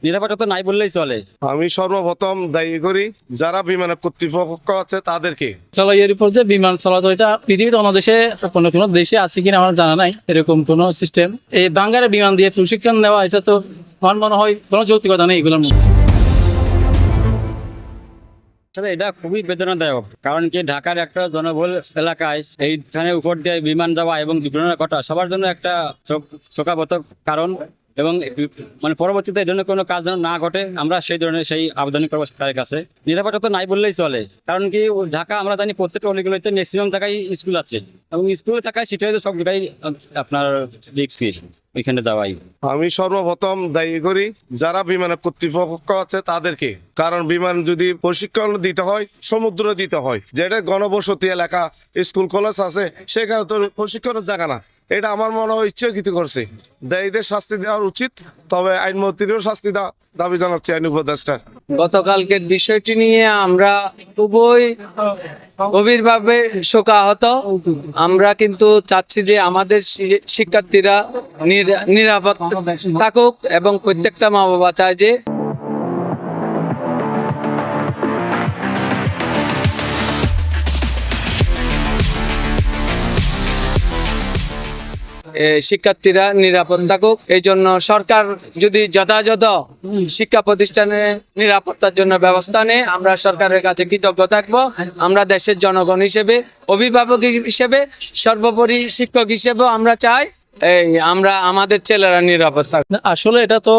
নিরাপত্তা নাই বললেই চলে। আমি সর্বপ্রথম দায়ী করি যারা বিমান কর্তৃপক্ষ আছে তাদেরকে। এর উপর যে বিমান চলাচল, এটা পৃথিবীতে অন্য দেশে কোনো দেশে আছে কিনা আমার জানা নাই এরকম কোনো সিস্টেম। এই বাঙ্গারে বিমান দিয়ে প্রশিক্ষণ দেওয়া, এটা তো আমার মনে হয় কোনো যৌক্তিকতা নেই এগুলোর মধ্যে। তবে এটা খুবই বেদনাদায়ক, কারণ কি ঢাকার একটা জনবহুল এলাকায় এইখানে উপর দিয়ে বিমান যাওয়া এবং দুর্ঘটনা ঘটা সবার জন্য একটা শোকাবহত কারণ, এবং মানে পরবর্তীতে এই ধরনের কোনো কাজ যেন না ঘটে আমরা সেই আবেদন করবো সরকারের কাছে। নিরাপত্তা নাই বললেই চলে, কারণ কি ঢাকা আমরা জানি প্রত্যেকটা অলিগুলোতে ম্যাক্সিমাম জায়গায় স্কুল আছে, এবং স্কুলে থাকায় সেটা সব জায়গায় আপনার রিস্কি ওইখানে যাওয়াই। আমি সর্বপ্রথম দায়ী করি যারা বিমান কর্তৃপক্ষ আছে তাদেরকে, কারণ বিমান যদি প্রশিক্ষণ দিতে হয় সমুদ্র দিতে হয়, যেটা ঘনবসতি এলাকা স্কুল কলেজ আছে সেখানে তো প্রশিক্ষণের জায়গা না। এটা আমার মনে হয় ইচ্ছাকৃত করছে, দায়ীদের শাস্তি দেওয়ার উচিত। তবে আইনমন্ত্রীরও শাস্তি দাবি জানাচ্ছি আইন উপদেষ্টা। গতকালকের বিষয়টি নিয়ে আমরা খুবই গভীরভাবে শোকাহত। আমরা কিন্তু চাচ্ছি যে আমাদের শিক্ষার্থীরা নিরাপদ থাকুক, এবং প্রত্যেকটা মা বাবা চায় যে শিক্ষার্থীরা নিরাপদ থাকুক। এই জন্য সরকার যদি যথাযথ শিক্ষা প্রতিষ্ঠানে নিরাপত্তার জন্য ব্যবস্থা নেয়, আমরা সরকারের কাছে কৃতজ্ঞ থাকব। আমরা দেশের জনগণ হিসেবে, অভিভাবক হিসেবে, সর্বোপরি শিক্ষক হিসেবে আমরা চাই আমরা আমাদের ছেলেরা নিরাপদ থাকবে। আসলে এটা তো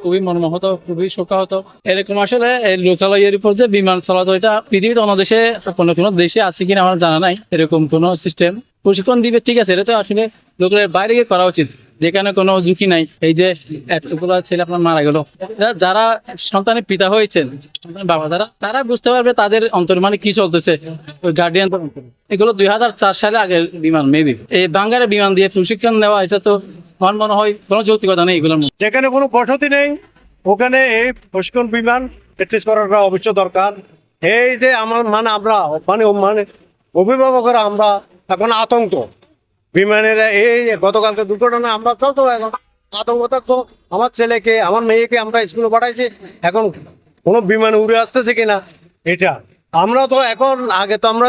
খুবই মর্মাহত, খুবই শোকাহত। এরকম আসলে লোকালয়ের উপর যে বিমান চলাচল, এটা পৃথিবীতে অন্য দেশে কোনো দেশে আছে কিনা আমার জানা নাই এরকম কোনো সিস্টেম। প্রশিক্ষণ দিবে ঠিক আছে, এটা তো আসলে লোকের বাইরে গিয়ে করা উচিত, যেখানে কোনো ঝুঁকি নাই। এই যে এতগুলো ছেলে আপনার মারা গেল, যারা সন্তানের পিতা হয়েছেন, বাবা তারা বুঝতে পারবে তাদের অন্তর মানে কি চলতেছে। ওই গার্ডিয়ান এগুলো 2004 সালে আগের বিমান মেবি। এই বাঙ্গারে বিমান দিয়ে প্রশিক্ষণ দেওয়া, এটা তো আমার মনে হয় কোনো যৌক্তিকতা নেই এগুলোর মধ্যে। যেখানে কোনো বসতি নেই ওখানে এই প্রশিক্ষণ বিমান প্র্যাকটিস করাটা অবশ্য দরকার। এই যে আমরা মানে অভিভাবকরা আমরা এখন আতঙ্ক বিমানের এই গতকালকে দুর্ঘটনা, আমরা তো এখন আতঙ্ক থাকতো। আমার ছেলেকে আমার মেয়েকে আমরা স্কুলে পাঠাইছি, এখন কোনো বিমান উড়ে আসতেছে কিনা এটা আমরা তো এখন, আগে তো আমরা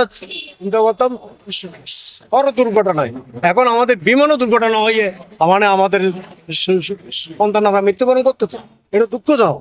চিন্তা করতাম বড় দুর্ঘটনায়, এখন আমাদের বিমানও দুর্ঘটনা হয়ে মানে আমাদের সন্তান আমরা মৃত্যুবরণ করতেছে। এটা দুঃখজনক।